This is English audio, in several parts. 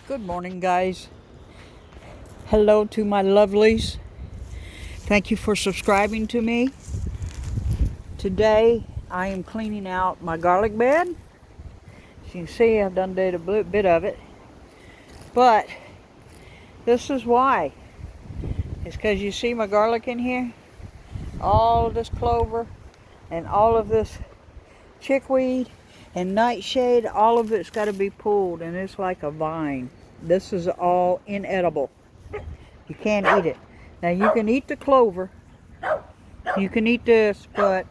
Good morning, guys. Hello to my lovelies. Thank you for subscribing to me. Today, I am cleaning out my garlic bed. As you can see, I've done did a bit of it. But this is why. It's because you see my garlic in here. All of this clover and all of this chickweed and nightshade, all of it's got to be pulled, and it's like a vine. This is all inedible. You can't eat it. Now you can eat the clover, you can eat this, but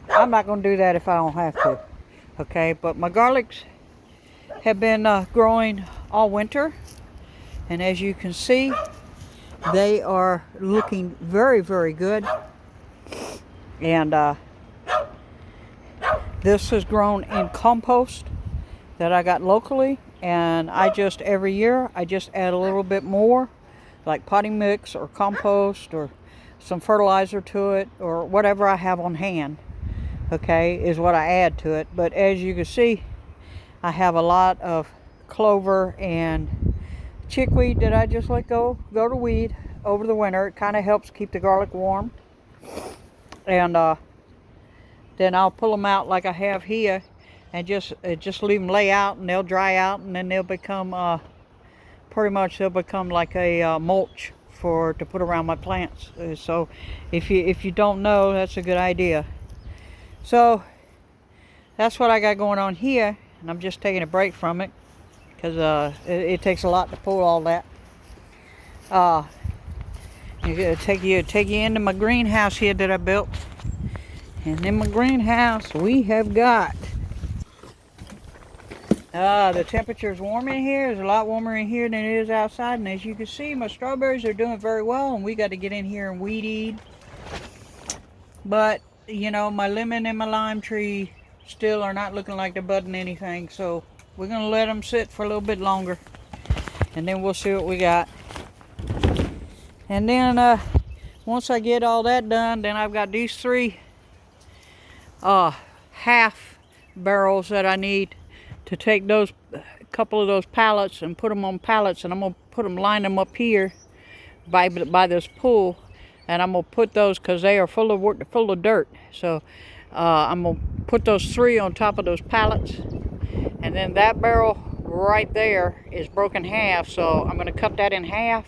I'm not going to do that if I don't have to. Okay, but my garlics have been growing all winter, and as you can see, they are looking very, very good. And this is grown in compost that I got locally, and every year I just add a little bit more, like potting mix or compost or some fertilizer to it, or whatever I have on hand, okay, is what I add to it. But as you can see, I have a lot of clover and chickweed that I just let go to weed over the winter. It kind of helps keep the garlic warm. And then I'll pull them out like I have here, and just leave them lay out, and they'll dry out, and then they'll become pretty much like a mulch to put around my plants. So if you don't know, that's a good idea. So that's what I got going on here, and I'm just taking a break from it because it takes a lot to pull all that. Take you into my greenhouse here that I built. And in my greenhouse, we have got, the temperature is warm in here. It's a lot warmer in here than it is outside. And as you can see, my strawberries are doing very well. And we got to get in here and weed eat. But, you know, my lemon and my lime tree still are not looking like they're budding anything. So we're going to let them sit for a little bit longer. And then we'll see what we got. And then, once I get all that done, then I've got these three half barrels that I need to take a couple of those pallets and put them on pallets, and I'm gonna line them up here by this pool, and I'm gonna put those because they are full of dirt. So I'm gonna put those three on top of those pallets, and then that barrel right there is broken half. So I'm gonna cut that in half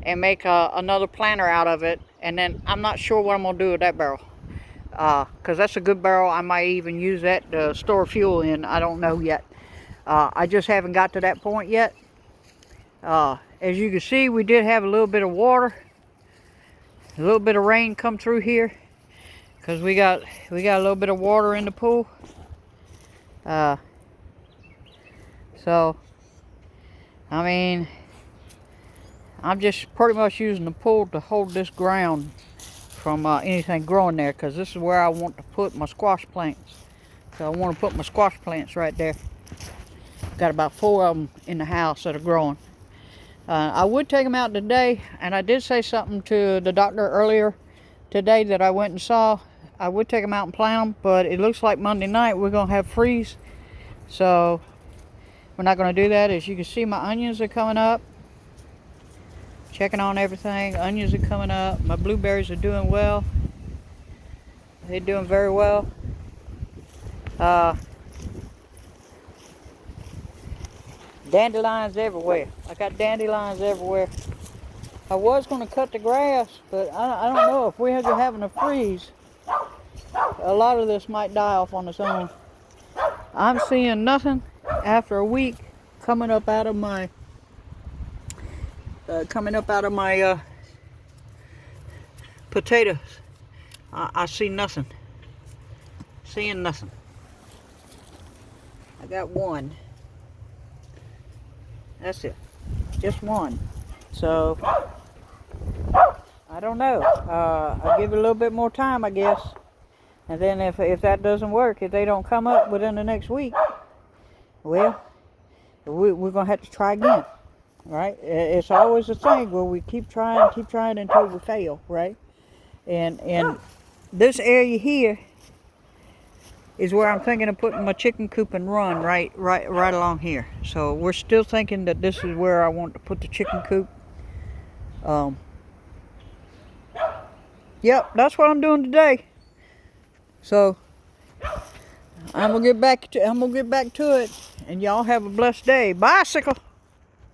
and make another planter out of it, and then I'm not sure what I'm gonna do with that barrel. Because that's a good barrel. I might even use that to store fuel in. I don't know yet. I just haven't got to that point yet. As you can see, we did have a little bit of water, a little bit of rain come through here, because we got a little bit of water in the pool. So I mean, I'm just pretty much using the pool to hold this ground from anything growing there, because this is where I want to put my squash plants. So I want to put my squash plants right there. Got about 4 of them in the house that are growing. I would take them out today, and I did say something to the doctor earlier today that I went and saw. I would take them out and plant them, but it looks like Monday night we're going to have freeze. So we're not going to do that. As you can see, my onions are coming up. Checking on everything. Onions are coming up. My blueberries are doing well. They're doing very well. Dandelions everywhere. I got dandelions everywhere. I was going to cut the grass, but I don't know if we're having a freeze. A lot of this might die off on its own. I'm seeing nothing after a week coming up out of my potatoes. I see nothing. Seeing nothing. I got one. That's it. Just one. So I don't know. I'll give it a little bit more time, I guess. And then if that doesn't work, if they don't come up within the next week, well, we're gonna have to try again. Right? It's always a thing where we keep trying until we fail, right? And this area here is where I'm thinking of putting my chicken coop and run right along here. So we're still thinking that this is where I want to put the chicken coop. Yep, that's what I'm doing today. So I'm gonna get back to it, and y'all have a blessed day. Bicycle.